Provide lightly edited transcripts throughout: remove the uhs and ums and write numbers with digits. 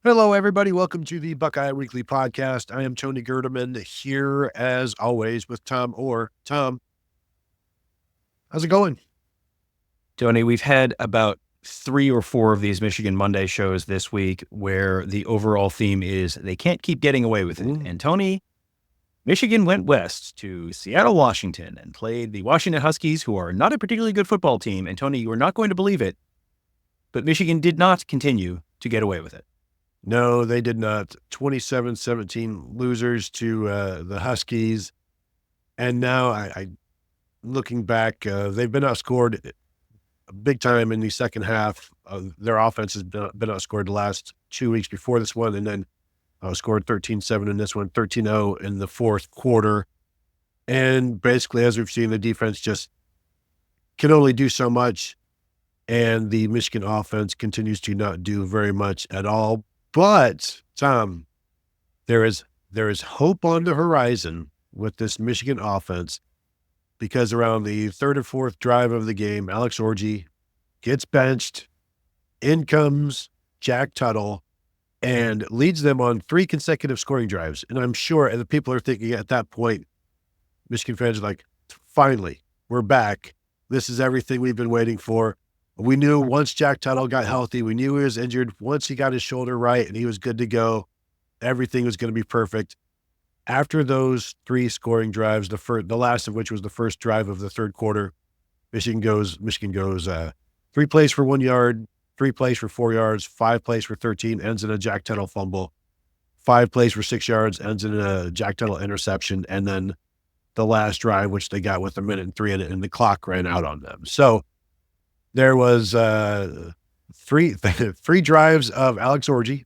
Hello, everybody. Welcome to the Buckeye Weekly Podcast. I am Tony Gerdeman here, as always, with Tom Orr. Tom, how's it going? Tony, we've had about 3 or 4 of these Michigan Monday shows this week where the overall theme is they can't keep getting away with it. And Tony, Michigan went west to Seattle, Washington, and played the Washington Huskies, who are not a particularly good football team. And Tony, you are not going to believe it, but Michigan did not continue to get away with it. No, they did not. 27-17 losers to the Huskies. And now, I looking back, they've been outscored big time in the second half. Their offense has been outscored the last 2 weeks before this one, and then scored 13-7 in this one, 13-0 in the fourth quarter. And basically, as we've seen, the defense just can only do so much, and the Michigan offense continues to not do very much at all. But, Tom, there is hope on the horizon with this Michigan offense, because around the third or fourth drive of the game, Alex Orji gets benched. In comes Jack Tuttle and leads them on 3 consecutive scoring drives. And I'm sure the people are thinking at that point, Michigan fans are like, finally, we're back. This is everything we've been waiting for. We knew once Jack Tuttle got healthy, we knew he was injured. Once he got his shoulder right and he was good to go, everything was going to be perfect. After those 3 scoring drives, the last of which was the first drive of the third quarter, Michigan goes 3 plays for 1 yard, 3 plays for 4 yards, 5 plays for 13, ends in a Jack Tuttle fumble, 5 plays for 6 yards, ends in a Jack Tuttle interception, and then the last drive, which they got with 1:03 in it, and the clock ran out on them. So there was 3 drives of Alex Orji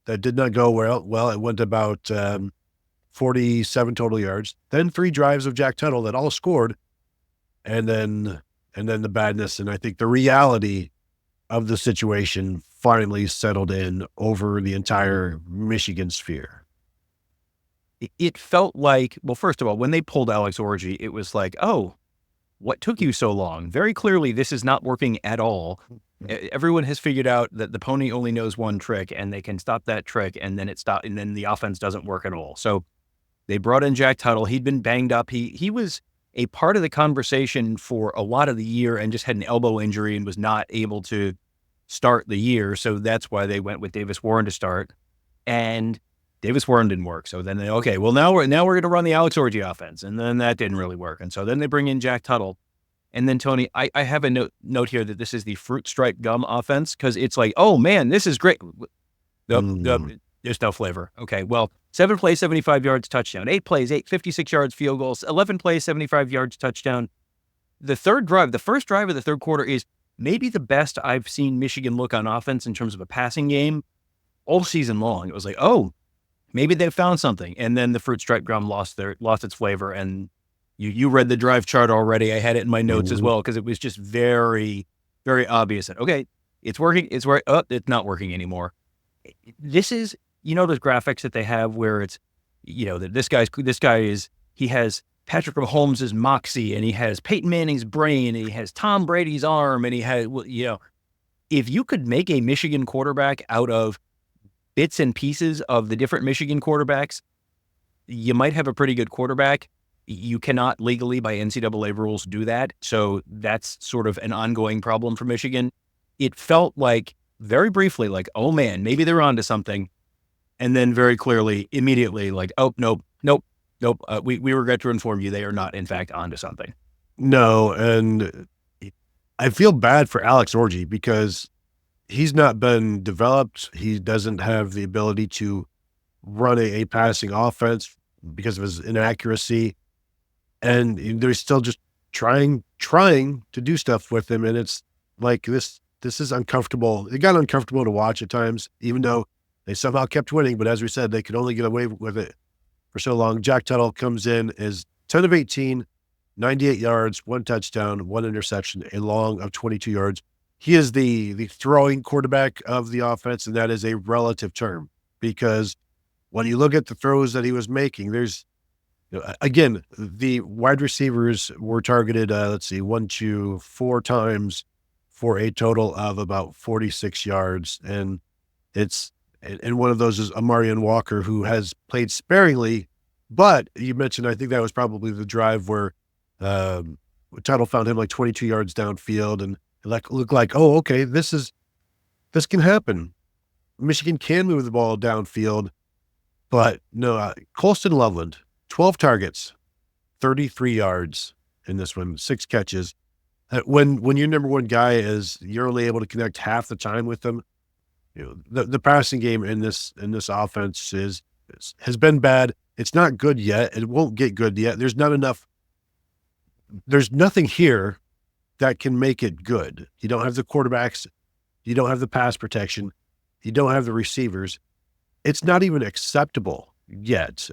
that did not go well. It went about 47 total yards. Then 3 drives of Jack Tuttle that all scored, and then the badness. And I think the reality of the situation finally settled in over the entire Michigan sphere. It felt like, well, first of all, when they pulled Alex Orji, it was like, oh, what took you so long? Very clearly, this is not working at all. Everyone has figured out that the pony only knows one trick, and they can stop that trick, and then and then the offense doesn't work at all. So they brought in Jack Tuttle. He'd been banged up. He was a part of the conversation for a lot of the year and just had an elbow injury and was not able to start the year. So that's why they went with Davis Warren to start. And Davis Warren didn't work. So then now we're going to run the Alex Orji offense. And then that didn't really work. And so then they bring in Jack Tuttle. And then, Tony, I have a note here that this is the fruit stripe gum offense, because it's like, oh, man, this is great. There's no flavor. Okay, well, 7 plays, 75 yards, touchdown. 8 plays, 56 yards, field goals. 11 plays, 75 yards, touchdown. The first drive of the third quarter is maybe the best I've seen Michigan look on offense in terms of a passing game all season long. It was like, oh, maybe they found something. And then the fruit stripe gum lost its flavor. And you read the drive chart already. I had it in my notes as well, because it was just very, very obvious that, okay, it's working. It's not working anymore. This is, those graphics that they have where it's, that he has Patrick Mahomes' moxie, and he has Peyton Manning's brain, and he has Tom Brady's arm, and he has, if you could make a Michigan quarterback out of bits and pieces of the different Michigan quarterbacks, you might have a pretty good quarterback. You cannot legally, by NCAA rules, do that. So that's sort of an ongoing problem for Michigan. It felt like, very briefly, like, oh man, maybe they're onto something. And then very clearly, immediately, like, oh, nope. We regret to inform you, they are not, in fact, onto something. No, and I feel bad for Alex Orji, because he's not been developed. He doesn't have the ability to run a passing offense because of his inaccuracy. And they're still just trying to do stuff with him. And it's like, this is uncomfortable. It got uncomfortable to watch at times, even though they somehow kept winning. But as we said, they could only get away with it for so long. Jack Tuttle comes in, is 10 of 18, 98 yards, 1 touchdown, 1 interception, a long of 22 yards. He is the throwing quarterback of the offense, and that is a relative term, because when you look at the throws that he was making, there's, again, the wide receivers were targeted, 1, 2, 4 times for a total of about 46 yards. And And one of those is Amarian Walker, who has played sparingly. But you mentioned, I think that was probably the drive where Tuttle found him like 22 yards downfield, and it looked like, oh, okay, this can happen. Michigan can move the ball downfield, but no. Colston Loveland, 12 targets, 33 yards in this one, 6 catches. When your number one guy is, you're only able to connect half the time with them. The passing game in this offense has been bad. It's not good yet. It won't get good yet. There's nothing here that can make it good. You don't have the quarterbacks. You don't have the pass protection. You don't have the receivers. It's not even acceptable yet.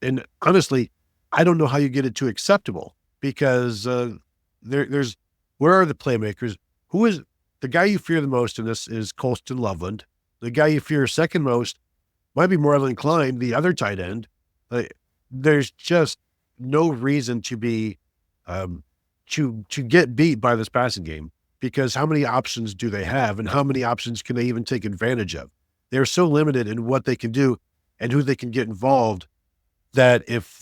And honestly, I don't know how you get it to acceptable, because where are the playmakers? Who is the guy you fear the most in this? Is Colston Loveland. The guy you fear second most might be Moreland Klein, the other tight end. There's just no reason to be to get beat by this passing game, because how many options do they have, and how many options can they even take advantage of? They're so limited in what they can do and who they can get involved, that if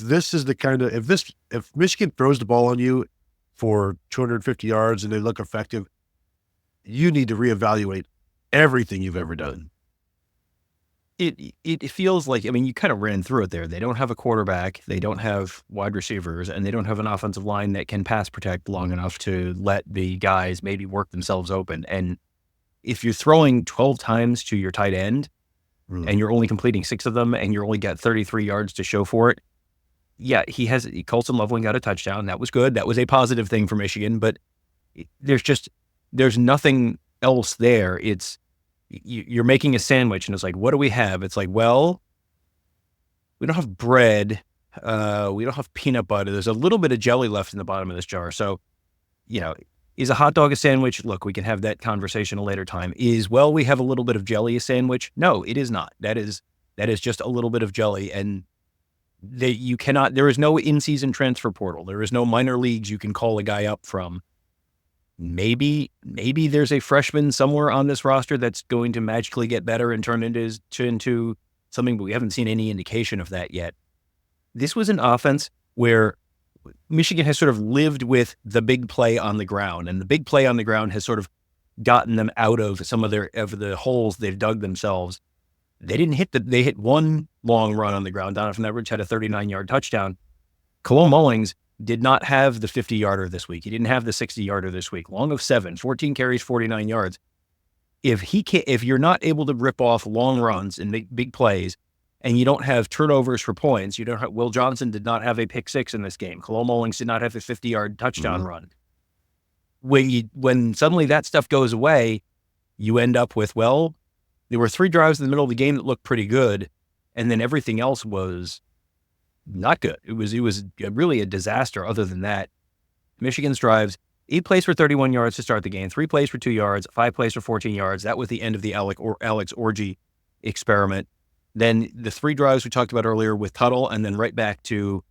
Michigan throws the ball on you for 250 yards and they look effective, you need to reevaluate everything you've ever done. It feels like, I mean, you kind of ran through it there. They don't have a quarterback, they don't have wide receivers, and they don't have an offensive line that can pass protect long enough to let the guys maybe work themselves open. And if you're throwing 12 times to your tight end, and you're only completing 6 of them, and you only got 33 yards to show for it, yeah, Colston Loveland got a touchdown. That was good. That was a positive thing for Michigan, but there's nothing else there. You're making a sandwich, and it's like, what do we have? It's like, well, we don't have bread. We don't have peanut butter. There's a little bit of jelly left in the bottom of this jar. So, is a hot dog a sandwich? Look, we can have that conversation a later time. We have a little bit of jelly a sandwich? No, it is not. That is just a little bit of jelly. And there is no in-season transfer portal. There is no minor leagues you can call a guy up from. Maybe there's a freshman somewhere on this roster that's going to magically get better and turn into something, but we haven't seen any indication of that yet. This was an offense where Michigan has sort of lived with the big play on the ground, and the big play on the ground has sort of gotten them out of some of the holes they've dug themselves. They hit one long run on the ground. Donovan Edwards had a 39-yard touchdown. Cologne Mullings did not have the 50-yarder this week. He didn't have the 60-yarder this week. Long of 7, 14 carries, 49 yards. If you're not able to rip off long runs and make big plays, and you don't have turnovers for points, Will Johnson did not have a pick 6 in this game. Cologne Mullings did not have a 50-yard touchdown run. When suddenly that stuff goes away, you end up with, there were 3 drives in the middle of the game that looked pretty good, and then everything else was not good. It was really a disaster. Other than that, Michigan's drives, 8 plays for 31 yards to start the game, 3 plays for 2 yards, 5 plays for 14 yards. That was the end of the Alex Orji experiment. Then the 3 drives we talked about earlier with Huddle, and then right back to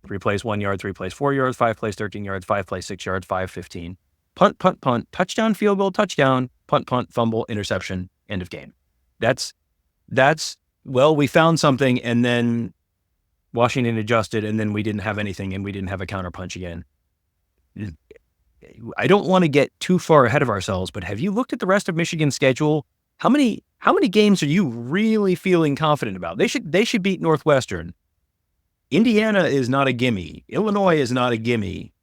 3 plays 1 yard, 3 plays 4 yards, 5 plays 13 yards, 5 plays 6 yards, 5-15. Punt, punt, punt, touchdown, field goal, touchdown, punt, punt, fumble, interception, end of game. We found something, and then Washington adjusted, and then we didn't have anything, and we didn't have a counterpunch again. I don't want to get too far ahead of ourselves, but have you looked at the rest of Michigan's schedule? How many games are you really feeling confident about? They should beat Northwestern. Indiana is not a gimme. Illinois is not a gimme.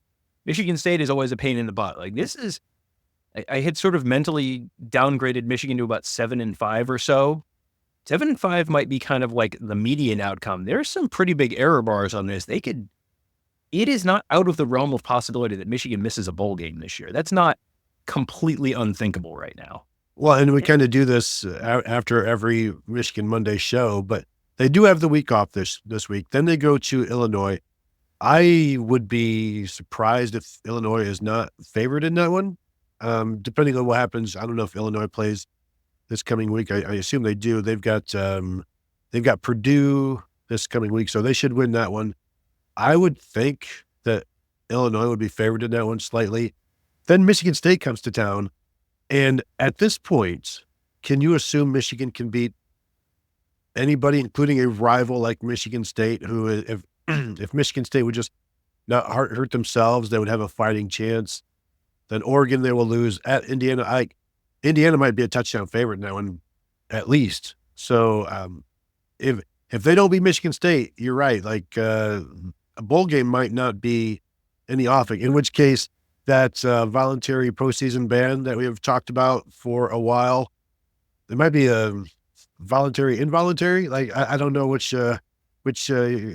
Michigan State is always a pain in the butt. I had sort of mentally downgraded Michigan to about 7-5 or so. 7-5 might be kind of like the median outcome. There's some pretty big error bars on this. It is not out of the realm of possibility that Michigan misses a bowl game this year. That's not completely unthinkable right now. Well, and we kind of do this after every Michigan Monday show, but they do have the week off this week. Then they go to Illinois. I would be surprised if Illinois is not favored in that one. Depending on what happens, I don't know if Illinois plays this coming week. I assume they do. They've got Purdue this coming week, so they should win that one. I would think that Illinois would be favored in that one slightly. Then Michigan State comes to town, and at this point, can you assume Michigan can beat anybody, including a rival like Michigan State, who if if Michigan State would just not hurt themselves, they would have a fighting chance. Then Oregon, they will lose at Indiana. Indiana might be a touchdown favorite now, and at least. So if they don't beat Michigan State, you're right. Like a bowl game might not be in the offing. In which case, that voluntary postseason ban that we have talked about for a while, it might be a voluntary, involuntary. Like I don't know which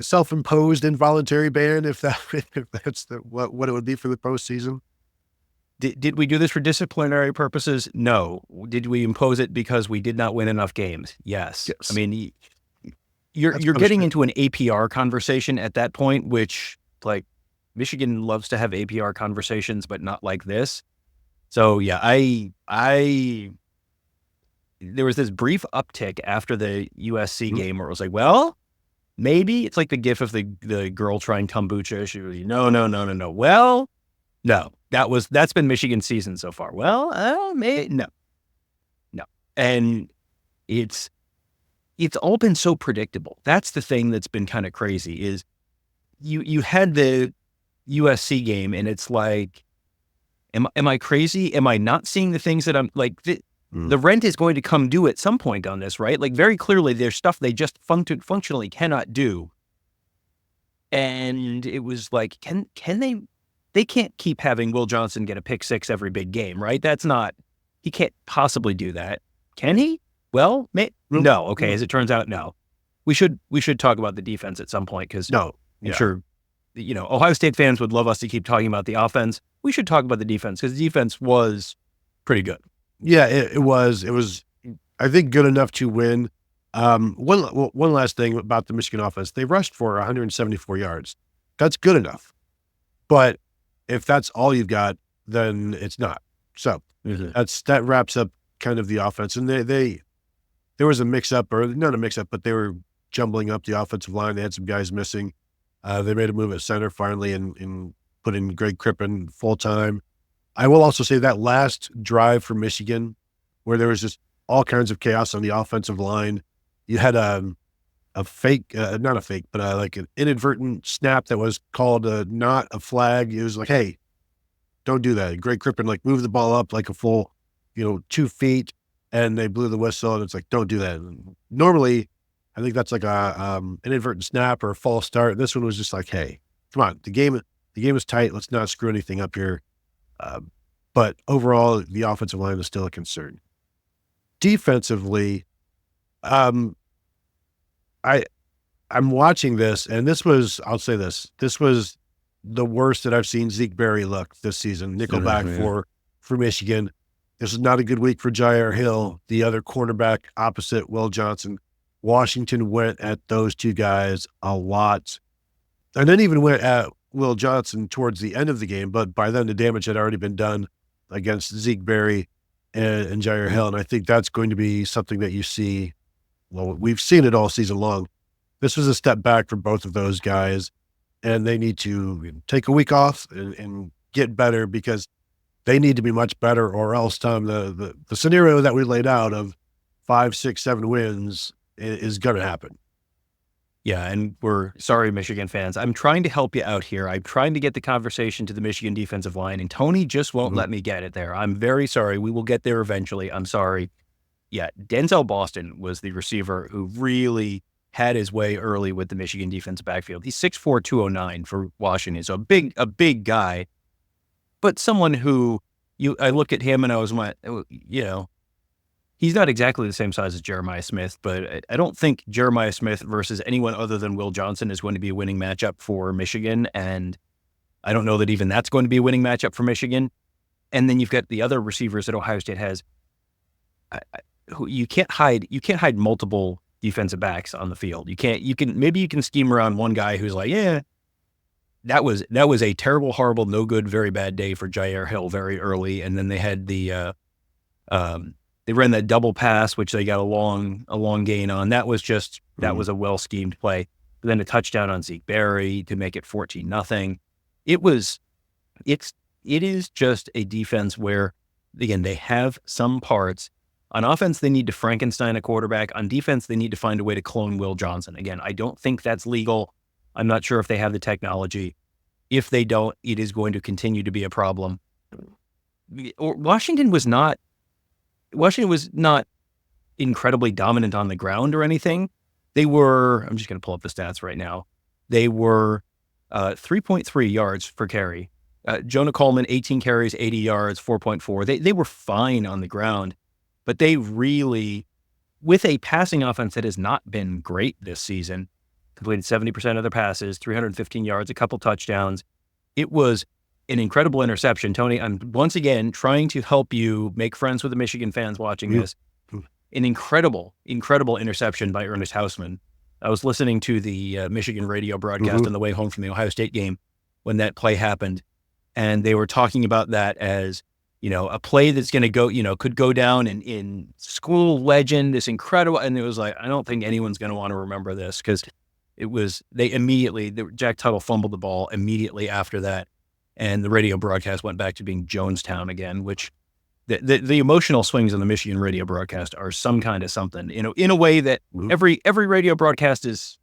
self-imposed involuntary ban, if that's what it would be for the postseason. Did we do this for disciplinary purposes? No. Did we impose it because we did not win enough games? Yes. I mean, you're getting into an APR conversation at that point, which like Michigan loves to have APR conversations, but not like this. So yeah, there was this brief uptick after the USC game where it was like, well, maybe it's like the gif of the girl trying kombucha. She was, no. Well, no, that's been Michigan's season so far. Well, no. And it's all been so predictable. That's the thing that's been kind of crazy is you had the USC game and it's like, am I crazy? Am I not seeing the things that I'm like, the rent is going to come due at some point on this, right? Like very clearly there's stuff they just functionally cannot do. And it was like, can they can't keep having Will Johnson get a pick six every big game, right? He can't possibly do that. Can he? Well, no. Okay. As it turns out, no. We should talk about the defense at some point because I'm sure, Ohio State fans would love us to keep talking about the offense. We should talk about the defense because the defense was pretty good. Yeah, it was, I think, good enough to win. One last thing about the Michigan offense. They rushed for 174 yards. That's good enough. But if that's all you've got, then it's not. So that wraps up kind of the offense. And there was a mix-up, or not a mix-up, but they were jumbling up the offensive line. They had some guys missing. They made a move at center finally and put in Greg Crippen full-time. I will also say that last drive for Michigan, where there was just all kinds of chaos on the offensive line, you had a fake, not a fake, but like an inadvertent snap that was called not a flag. It was like, hey, don't do that. Greg Crippen like moved the ball up like a full, 2 feet, and they blew the whistle, and it's like, don't do that. And normally, I think that's like a inadvertent snap or a false start. This one was just like, hey, come on, the game is tight. Let's not screw anything up here. But overall, the offensive line is still a concern. Defensively, I'm watching this, and I'll say this was the worst that I've seen Zeke Berry look this season. Nickelback for Michigan. This is not a good week for Jair Hill, the other cornerback opposite Will Johnson. Washington went at those two guys a lot, and then even went at Will Johnson towards the end of the game. But by then, the damage had already been done against Zeke Berry and Jair Hill, and I think that's going to be something that you see. Well, we've seen it all season long. This was a step back for both of those guys, and they need to take a week off and get better because they need to be much better, or else, Tom, the scenario that we laid out of 5, 6, 7 wins is going to happen. Yeah, and we're sorry, Michigan fans. I'm trying to help you out here. I'm trying to get the conversation to the Michigan defensive line, and Tony just won't let me get it there. I'm very sorry. We will get there eventually. I'm sorry. Yeah, Denzel Boston was the receiver who really had his way early with the Michigan defense backfield. He's 6'4", 209 for Washington, so a big guy, but someone who I look at him and I was like, he's not exactly the same size as Jeremiah Smith, but I don't think Jeremiah Smith versus anyone other than Will Johnson is going to be a winning matchup for Michigan, and I don't know that even that's going to be a winning matchup for Michigan. And then you've got the other receivers that Ohio State has. You can't hide multiple defensive backs on the field. Maybe you can scheme around one guy who's like, yeah, that was a terrible, horrible, no good, very bad day for Jair Hill very early. And then they had they ran that double pass, which they got a long gain on. That was a well schemed play. But then a touchdown on Zeke Berry to make it 14-0. It is just a defense where, again, they have some parts. On offense, they need to Frankenstein a quarterback. On defense, they need to find a way to clone Will Johnson. Again, I don't think that's legal. I'm not sure if they have the technology. If they don't, it is going to continue to be a problem. Washington was not incredibly dominant on the ground or anything. They were, I'm just going to pull up the stats right now. They were 3.3 yards per carry. Jonah Coleman, 18 carries, 80 yards, 4.4. They were fine on the ground, but they really, with a passing offense that has not been great this season, completed 70% of their passes, 315 yards, a couple touchdowns. It was an incredible interception. Tony, I'm once again trying to help you make friends with the Michigan fans watching this. An incredible interception by Ernest Hausman. I was listening to the Michigan radio broadcast on the way home from the Ohio State game when that play happened. And they were talking about that as, a play that's going to go, could go down in school legend, this incredible. And it was like, I don't think anyone's going to want to remember this because Jack Tuttle fumbled the ball immediately after that. And the radio broadcast went back to being Jonestown again, which the emotional swings on the Michigan radio broadcast are some kind of something, in a way that every radio broadcast is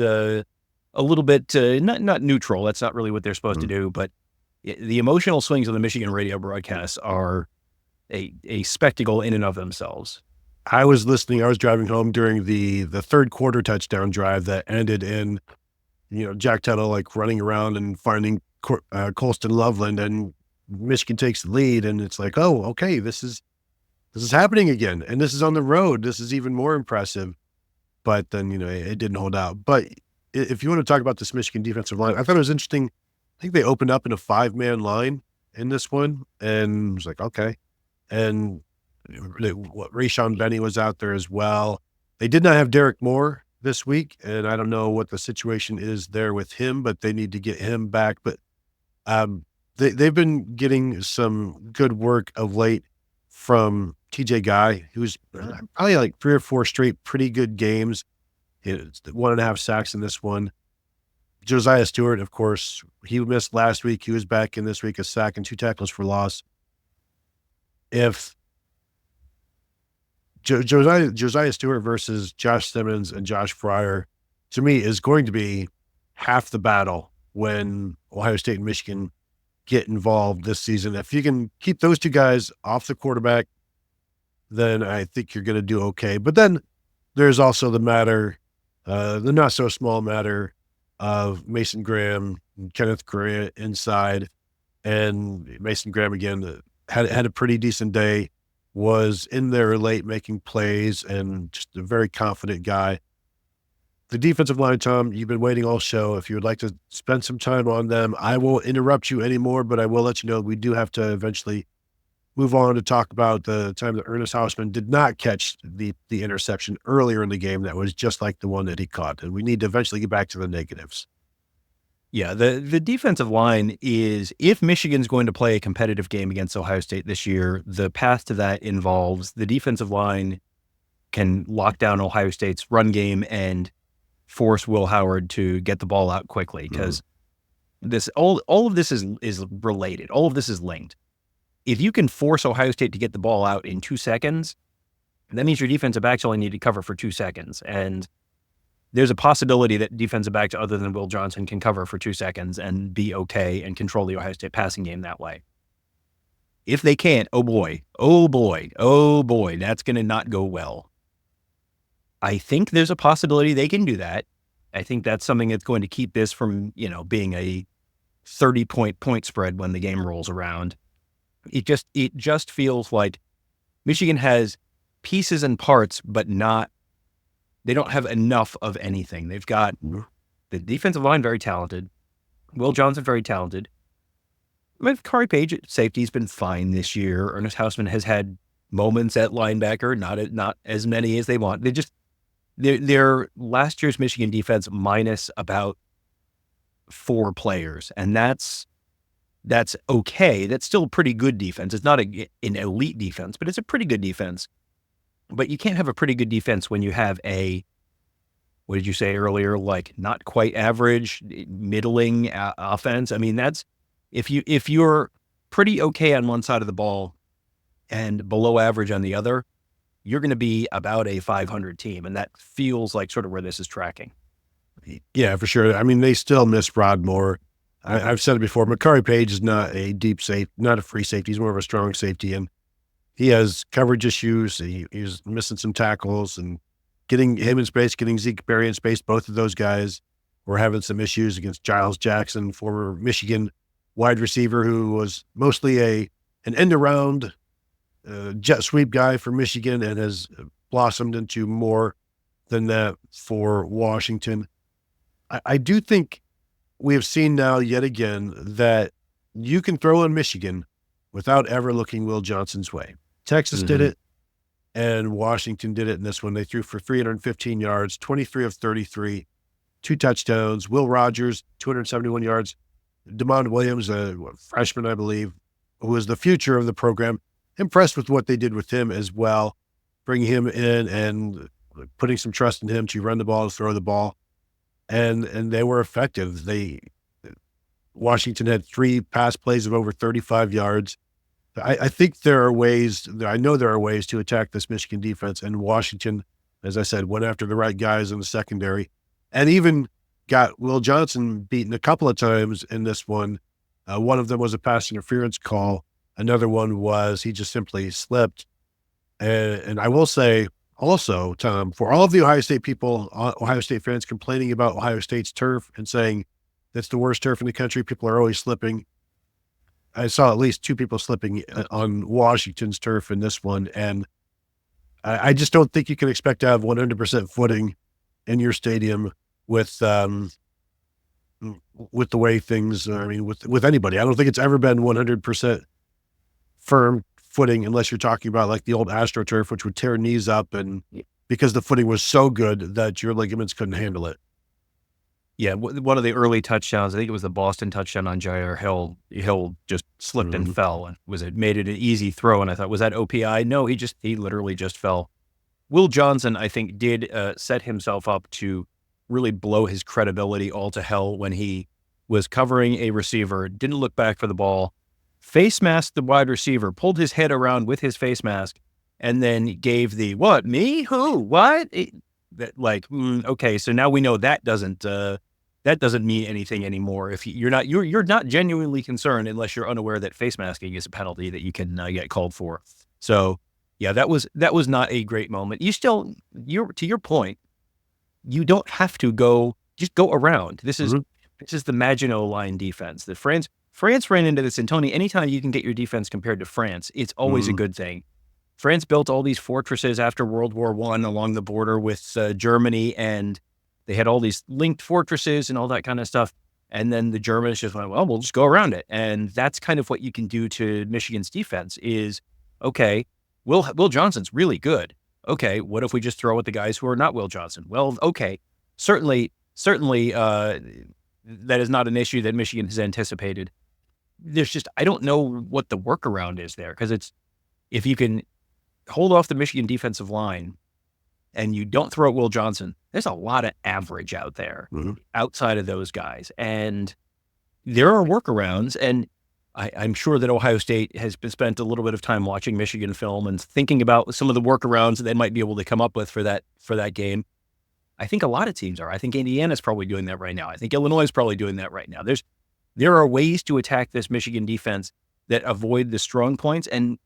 a little bit not neutral. That's not really what they're supposed to do. But the emotional swings on the Michigan radio broadcasts are a spectacle in and of themselves. I was driving home during the third quarter touchdown drive that ended in, Jack Tuttle like running around and finding Colston Loveland, and Michigan takes the lead, and it's like, oh, okay, this is happening again, and this is on the road. This is even more impressive. But then, it didn't hold out. But if you want to talk about this Michigan defensive line, I thought it was interesting. I think they opened up in a 5-man line in this one, and it was like, okay. And Rayshon Benny was out there as well. They did not have Derek Moore this week, and I don't know what the situation is there with him, but they need to get him back. But they've been getting some good work of late from TJ Guy, who's probably like 3 or 4 straight pretty good games. It's 1.5 sacks in this one. Josiah Stewart, of course, he missed last week. He was back in this week, a sack and 2 tackles for loss. If Josiah Stewart versus Josh Simmons and Josh Fryer, to me, is going to be half the battle when Ohio State and Michigan get involved this season. If you can keep those 2 guys off the quarterback, then I think you're going to do okay. But then there's also the not so small matter of Mason Graham and Kenneth Correa inside. And Mason Graham, again, had a pretty decent day, was in there late making plays, and just a very confident guy. The defensive line, Tom, you've been waiting all show. If you would like to spend some time on them, I won't interrupt you anymore, but I will let you know we do have to eventually move on to talk about the time that Ernest Hausman did not catch the interception earlier in the game that was just like the one that he caught. And we need to eventually get back to the negatives. Yeah, the defensive line is, if Michigan's going to play a competitive game against Ohio State this year, the path to that involves the defensive line can lock down Ohio State's run game and force Will Howard to get the ball out quickly, because all of this is related. All of this is linked. If you can force Ohio State to get the ball out in 2 seconds, that means your defensive backs only need to cover for 2 seconds. And there's a possibility that defensive backs other than Will Johnson can cover for 2 seconds and be okay and control the Ohio State passing game that way. If they can't, oh boy, that's going to not go well. I think there's a possibility they can do that. I think that's something that's going to keep this from, being a 30-point spread when the game rolls around. It just feels like Michigan has pieces and parts, but they don't have enough of anything. They've got the defensive line very talented, Will Johnson very talented. Kari Page at safety has been fine this year. Ernest Hausman has had moments at linebacker, not as many as they want. They're last year's Michigan defense minus about 4 players, and that's okay. That's still a pretty good defense. It's not an elite defense, but it's a pretty good defense. But you can't have a pretty good defense when you have what did you say earlier? Like not quite average, middling offense. I mean, that's if you're pretty okay on one side of the ball and below average on the other, you're going to be about a 500 team. And that feels like sort of where this is tracking. Yeah, for sure. I mean, they still miss Rod Moore. I've said it before. Makari Page is not a deep safe, not a free safety. He's more of a strong safety. And he has coverage issues. He's missing some tackles and getting him in space, getting Zeke Berry in space. Both of those guys were having some issues against Giles Jackson, former Michigan wide receiver, who was mostly an end-around jet sweep guy for Michigan and has blossomed into more than that for Washington. I do think we have seen now yet again that you can throw in Michigan without ever looking Will Johnson's way. Texas did it, and Washington did it in this one. They threw for 315 yards, 23 of 33, 2 touchdowns. Will Rogers, 271 yards. DeMond Williams, a freshman, I believe, who is the future of the program. Impressed with what they did with him as well, bringing him in and putting some trust in him to run the ball, to throw the ball. And they were effective. Washington had 3 pass plays of over 35 yards. I think there are ways, I know there are ways to attack this Michigan defense, and Washington, as I said, went after the right guys in the secondary and even got Will Johnson beaten a couple of times in this one. One of them was a pass interference call. Another one was he just simply slipped. And I will say also, Tom, for all of the Ohio State people, Ohio State fans complaining about Ohio State's turf and saying that's the worst turf in the country, people are always slipping. I saw at least 2 people slipping on Washington's turf in this one. And I just don't think you can expect to have 100% footing in your stadium with the way things are. I mean, with anybody. I don't think it's ever been 100% firm footing unless you're talking about like the old AstroTurf, which would tear knees up, and because the footing was so good that your ligaments couldn't handle it. Yeah, one of the early touchdowns, I think it was the Boston touchdown on Jair Hill. Hill just slipped and fell, and made it an easy throw. And I thought, was that OPI? No, he literally just fell. Will Johnson, I think, did set himself up to really blow his credibility all to hell when he was covering a receiver, didn't look back for the ball, face masked the wide receiver, pulled his head around with his face mask, and then gave the, what, me? Who? What? Okay, so now we know that doesn't mean anything anymore. If you're not genuinely concerned unless you're unaware that face masking is a penalty that you can get called for. So yeah, that was not a great moment. To your point, you don't have to just go around. This is the Maginot Line defense. The France ran into this, and Tony, anytime you can get your defense compared to France, it's always a good thing. France built all these fortresses after World War I along the border with Germany, and they had all these linked fortresses and all that kind of stuff. And then the Germans just went, well, we'll just go around it. And that's kind of what you can do to Michigan's defense is, okay, Will Johnson's really good. Okay, what if we just throw at the guys who are not Will Johnson? Well, okay, certainly, that is not an issue that Michigan has anticipated. There's just, I don't know what the workaround is there, because if you can hold off the Michigan defensive line and you don't throw at Will Johnson, there's a lot of average out there outside of those guys. And there are workarounds, and I'm sure that Ohio State has spent a little bit of time watching Michigan film and thinking about some of the workarounds that they might be able to come up with for that game. I think a lot of teams are. I think Indiana's probably doing that right now. I think Illinois is probably doing that right now. There are ways to attack this Michigan defense that avoid the strong points, and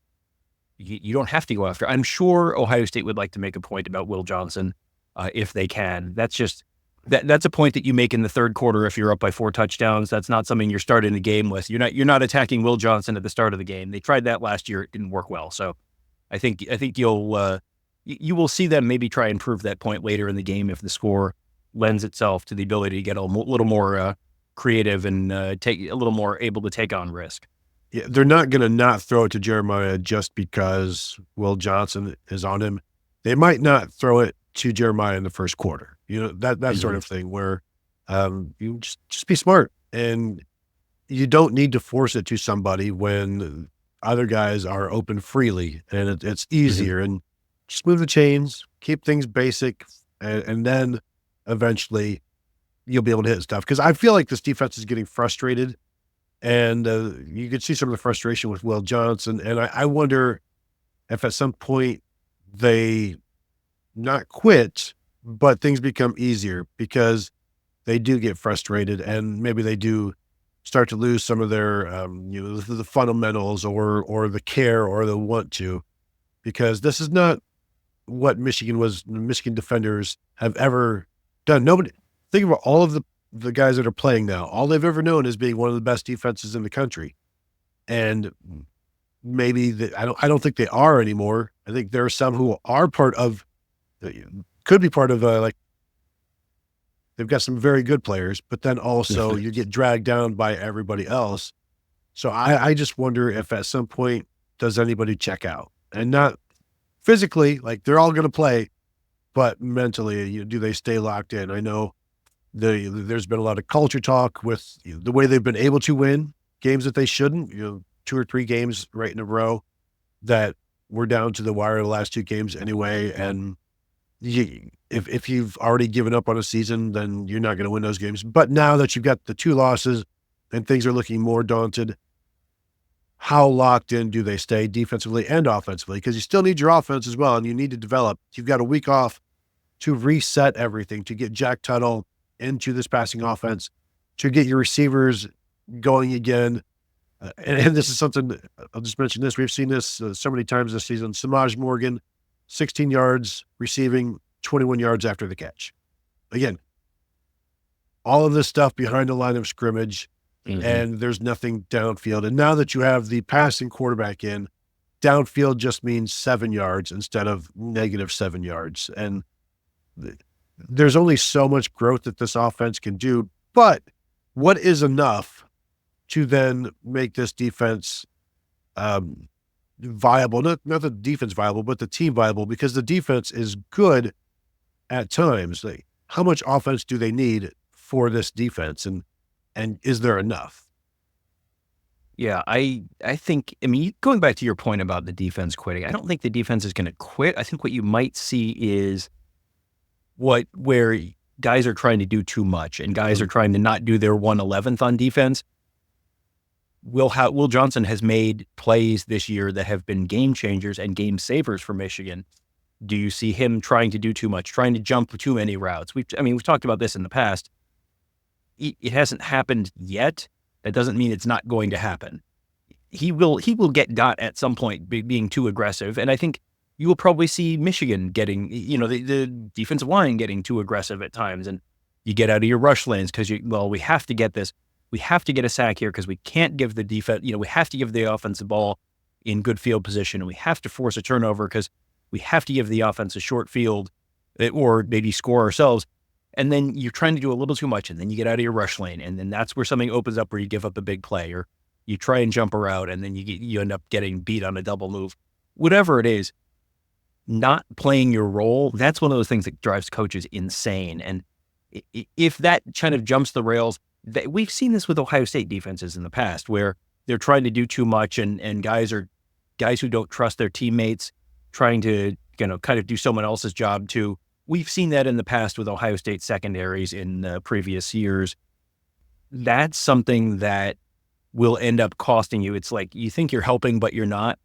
you don't have to go after. I'm sure Ohio State would like to make a point about Will Johnson if they can. That's just that's a point that you make in the third quarter if you're up by 4 touchdowns. That's not something you're starting the game with. You're not attacking Will Johnson at the start of the game. They tried that last year; it didn't work well. So I think you will see them maybe try and prove that point later in the game if the score lends itself to the ability to get a little more creative and take a little more able to take on risk. Yeah, they're not going to not throw it to Jeremiah just because Will Johnson is on him. They might not throw it to Jeremiah in the first quarter. That sort of thing where you just be smart, and you don't need to force it to somebody when other guys are open freely, and it's easier. And just move the chains, keep things basic, and then eventually you'll be able to hit stuff. Because I feel like this defense is getting frustrated, and you could see some of the frustration with Will Johnson. And I wonder if at some point they not quit, but things become easier because they do get frustrated and maybe they do start to lose some of their, the fundamentals or the care or the want to, because this is not what Michigan defenders have ever done. Nobody, think about all of the guys that are playing now. All they've ever known is being one of the best defenses in the country. And maybe I don't think they are anymore. I think there are some who are could be part of like, they've got some very good players, but then also you get dragged down by everybody else. So I just wonder if at some point does anybody check out, and not physically, like they're all going to play, but mentally, do they stay locked in? I know there's been a lot of culture talk with the way they've been able to win games that they shouldn't, 2 or 3 games right in a row that were down to the wire the last 2 games anyway. And if you've already given up on a season, then you're not going to win those games. But now that you've got the 2 losses and things are looking more daunted, how locked in do they stay defensively and offensively? Because you still need your offense as well, and you need to develop. You've got a week off to reset everything, to get Jack Tuttle into this passing offense, to get your receivers going again. And this is something, I'll just mention this. We've seen this so many times this season. Samaj Morgan, 16 yards receiving, 21 yards after the catch. Again, all of this stuff behind the line of scrimmage, and there's nothing downfield. And now that you have the passing quarterback in, downfield just means 7 yards instead of -7 yards. And there's only so much growth that this offense can do. But what is enough to then make this defense viable? Not the defense viable, but the team viable, because the defense is good at times. Like, how much offense do they need for this defense? And is there enough? Yeah, I think, going back to your point about the defense quitting, I don't think the defense is going to quit. I think what you might see is where guys are trying to do too much and guys are trying to not do their 1/11th on defense. Will Johnson has made plays this year that have been game changers and game savers for Michigan. Do you see him trying to do too much, trying to jump too many routes? We've talked about this in the past. It hasn't happened yet. That doesn't mean it's not going to happen. He will get got at some point being too aggressive. And I think you will probably see Michigan getting, the defensive line getting too aggressive at times. And you get out of your rush lanes because we have to get this. We have to get a sack here because we can't give the defense, we have to give the offensive ball in good field position. And we have to force a turnover because we have to give the offense a short field or maybe score ourselves. And then you're trying to do a little too much, and then you get out of your rush lane, and then that's where something opens up where you give up a big play, or you try and jump a route, and then you end up getting beat on a double move. Whatever it is, not playing your role, that's one of those things that drives coaches insane. And if that kind of jumps the rails, we've seen this with Ohio State defenses in the past, where they're trying to do too much, and guys who don't trust their teammates, trying to kind of do someone else's job too. We've seen that in the past with Ohio State secondaries in previous years. That's something that will end up costing you. It's like you think you're helping, but you're not.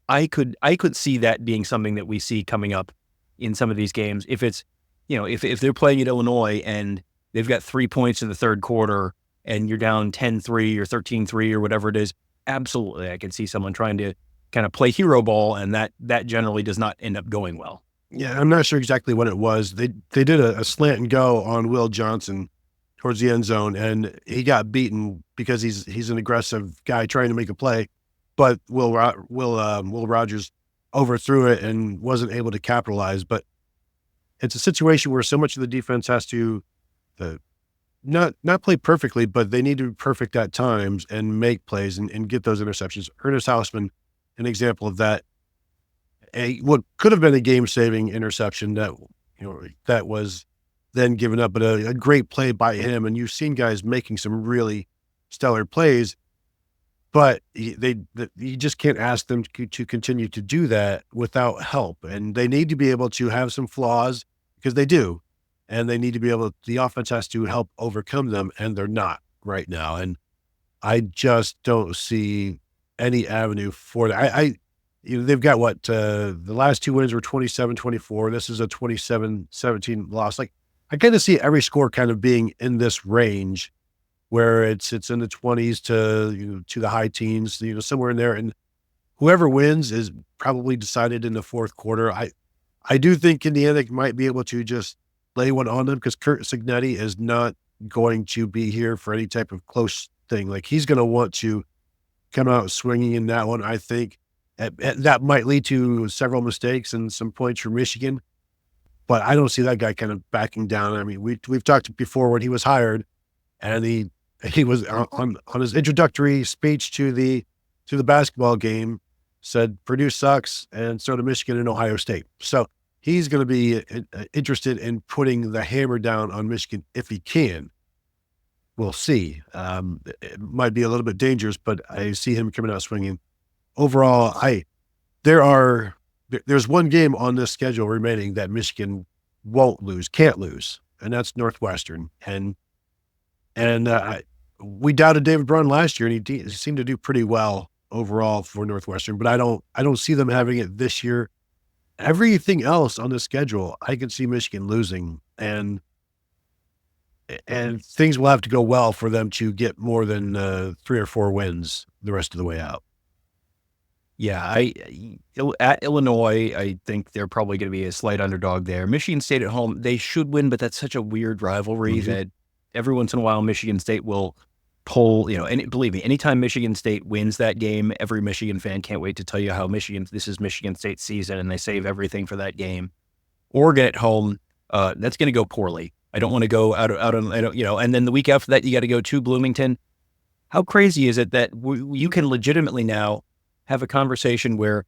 I could see that being something that we see coming up in some of these games. If it's, if they're playing at Illinois and they've got 3 points in the third quarter and you're down 10-3 or 13-3 or whatever it is, absolutely, I can see someone trying to kind of play hero ball, and that generally does not end up going well. Yeah, I'm not sure exactly what it was. They did a slant and go on Will Johnson towards the end zone, and he got beaten because he's an aggressive guy trying to make a play, but Will Rogers overthrew it and wasn't able to capitalize. But it's a situation where so much of the defense has to not play perfectly, but they need to be perfect at times and make plays and get those interceptions. Ernest Hausman, an example of that. What could have been a game-saving interception that was then given up, but a great play by him. And you've seen guys making some really stellar plays, but you just can't ask them to continue to do that without help. And they need to be able to have some flaws, because they do, and they need to be the offense has to help overcome them, and they're not right now. And I just don't see any avenue for that. they've got the last two wins were 27-24. This is a 27-17 loss. Like, I kind of see every score kind of being in this range where it's in the 20s to the high teens, somewhere in there. And whoever wins is probably decided in the fourth quarter. I do think Indiana might be able to just lay one on them because Curt Cignetti is not going to be here for any type of close thing. Like, he's going to want to come out swinging in that one. I think that might lead to several mistakes and some points for Michigan, but I don't see that guy kind of backing down. I mean, we've talked before when he was hired, and he was on his introductory speech to the basketball game said Purdue sucks and so do Michigan and Ohio State. So he's going to be interested in putting the hammer down on Michigan if he can. We'll see. It might be a little bit dangerous, but I see him coming out swinging. Overall, there's one game on this schedule remaining that Michigan can't lose, and that's Northwestern. And we doubted David Braun last year, and he seemed to do pretty well overall for Northwestern, but I don't see them having it this year. Everything else on the schedule, I can see Michigan losing, and things will have to go well for them to get more than 3 or 4 wins the rest of the way out. Yeah, at Illinois, I think they're probably going to be a slight underdog there. Michigan State at home, they should win, but that's such a weird rivalry that every once in a while Michigan State will pull, and believe me, anytime Michigan State wins that game, every Michigan fan can't wait to tell you how this is Michigan State's season, and they save everything for that game. Oregon at home, that's going to go poorly. I don't want to go out on, and then the week after that, you got to go to Bloomington. How crazy is it that you can legitimately now have a conversation where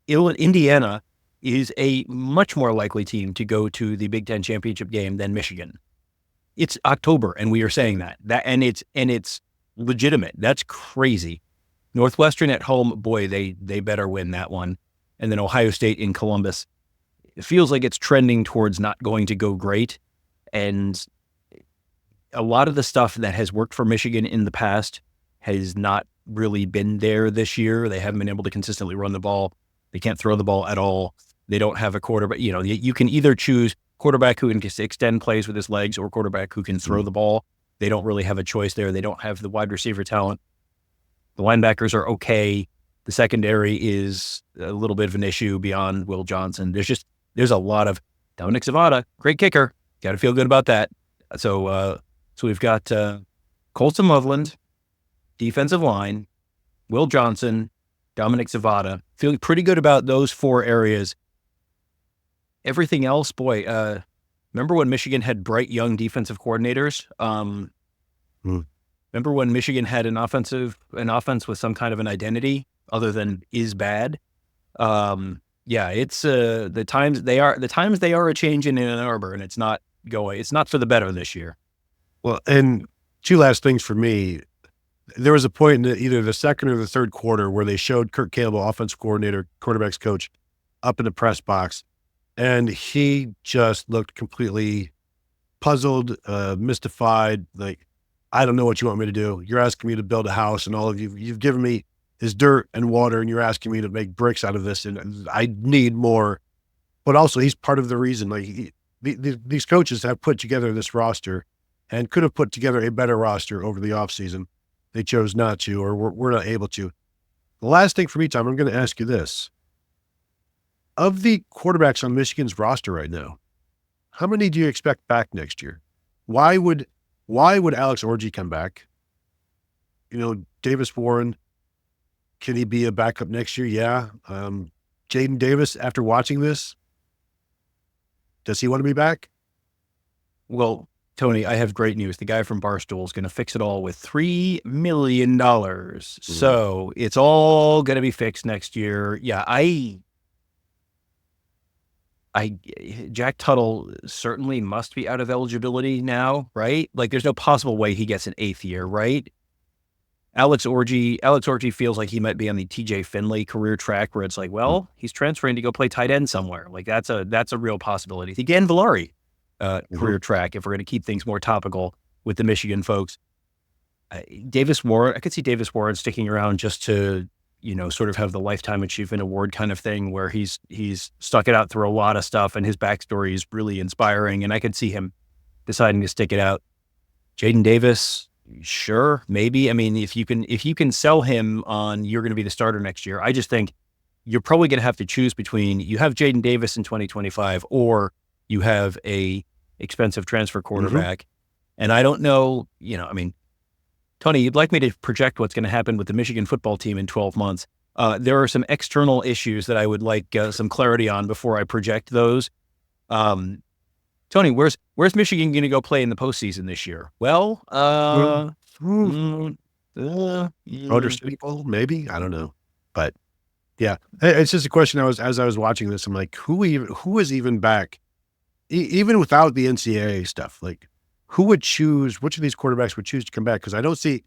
Indiana is a much more likely team to go to the Big Ten championship game than Michigan? It's October, and we are saying that and it's legitimate. That's crazy. Northwestern at home, boy, they better win that one. And then Ohio State in Columbus. It feels like it's trending towards not going to go great. And a lot of the stuff that has worked for Michigan in the past has not really been there this year. They haven't been able to consistently run the ball. They can't throw the ball at all. They don't have a quarterback. You can either choose quarterback who can just extend plays with his legs or quarterback who can throw the ball. They don't really have a choice there. They don't have the wide receiver talent. The linebackers are okay. The secondary is a little bit of an issue beyond Will Johnson. There's a lot of Dominic Zavada, great kicker. Got to feel good about that. So we've got Colson Loveland, defensive line, Will Johnson, Dominic Zavada. Feeling pretty good about those 4 areas. Everything else, boy, remember when Michigan had bright young defensive coordinators? Remember when Michigan had an offense with some kind of an identity other than is bad? Yeah, it's the times they are a change in Ann Arbor, and it's not for the better this year. Well, and 2 last things for me. There was a point in either the second or the third quarter where they showed Kirk Campbell, offensive coordinator, quarterback's coach, up in the press box, and he just looked completely puzzled, mystified. Like, I don't know what you want me to do. You're asking me to build a house, and all of you've given me is dirt and water, and you're asking me to make bricks out of this, and I need more. But also, he's part of the reason. Like, these coaches have put together this roster and could have put together a better roster over the offseason. They chose not to, or we're not able to. The last thing for me, Tom, I'm going to ask you this. Of the quarterbacks on Michigan's roster right now, how many do you expect back next year? Why would Alex Orji come back? Davis Warren, can he be a backup next year? Yeah. Jaden Davis, after watching this, does he want to be back? Well, Tony, I have great news. The guy from Barstool is going to fix it all with $3 million. So it's all going to be fixed next year. Yeah, Jack Tuttle certainly must be out of eligibility now, right? Like, there's no possible way he gets an 8th year, right? Alex Orji feels like he might be on the TJ Finley career track where it's like, well, he's transferring to go play tight end somewhere. Like, that's a real possibility. The Dan Villari career track, if we're going to keep things more topical with the Michigan folks. Davis Warren, I could see Davis Warren sticking around just to, sort of have the Lifetime Achievement Award kind of thing where he's stuck it out through a lot of stuff and his backstory is really inspiring. And I could see him deciding to stick it out. Jaden Davis, sure, maybe. I mean, if you can sell him on you're going to be the starter next year, I just think you're probably going to have to choose between you have Jaden Davis in 2025 or you have a expensive transfer quarterback. And I don't know, I mean, Tony, you'd like me to project what's going to happen with the Michigan football team in 12 months. There are some external issues that I would like some clarity on before I project those. Tony, where's Michigan going to go play in the postseason this year? Well, Motor City Bowl, maybe, I don't know, but yeah, it's just a question. As I was watching this, I'm like, who is even back, even without the NCAA stuff? Like, who would choose? Which of these quarterbacks would choose to come back? Because I don't see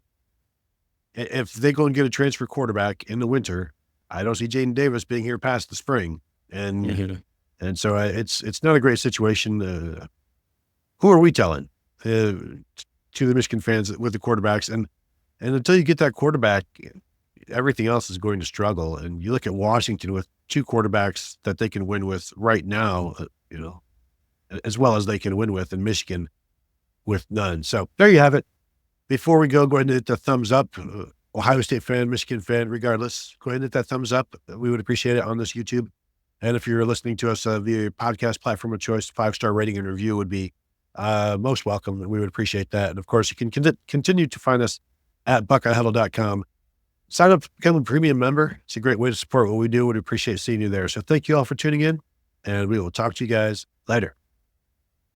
if they go and get a transfer quarterback in the winter. I don't see Jaden Davis being here past the spring, and so it's not a great situation. Who are we telling to the Michigan fans with the quarterbacks? And until you get that quarterback, everything else is going to struggle. And you look at Washington with two quarterbacks that they can win with right now, as well as they can win with, in Michigan with none. So there you have it. Before we go ahead and hit the thumbs up. Ohio State fan, Michigan fan, regardless, go ahead and hit that thumbs up. We would appreciate it on this YouTube. And if you're listening to us via your podcast platform of choice, 5-star rating and review would be most welcome. We would appreciate that. And of course, you can continue to find us at BuckeyeHuddle.com. Sign up to become a premium member. It's a great way to support what we do. We'd appreciate seeing you there. So thank you all for tuning in, and we will talk to you guys later.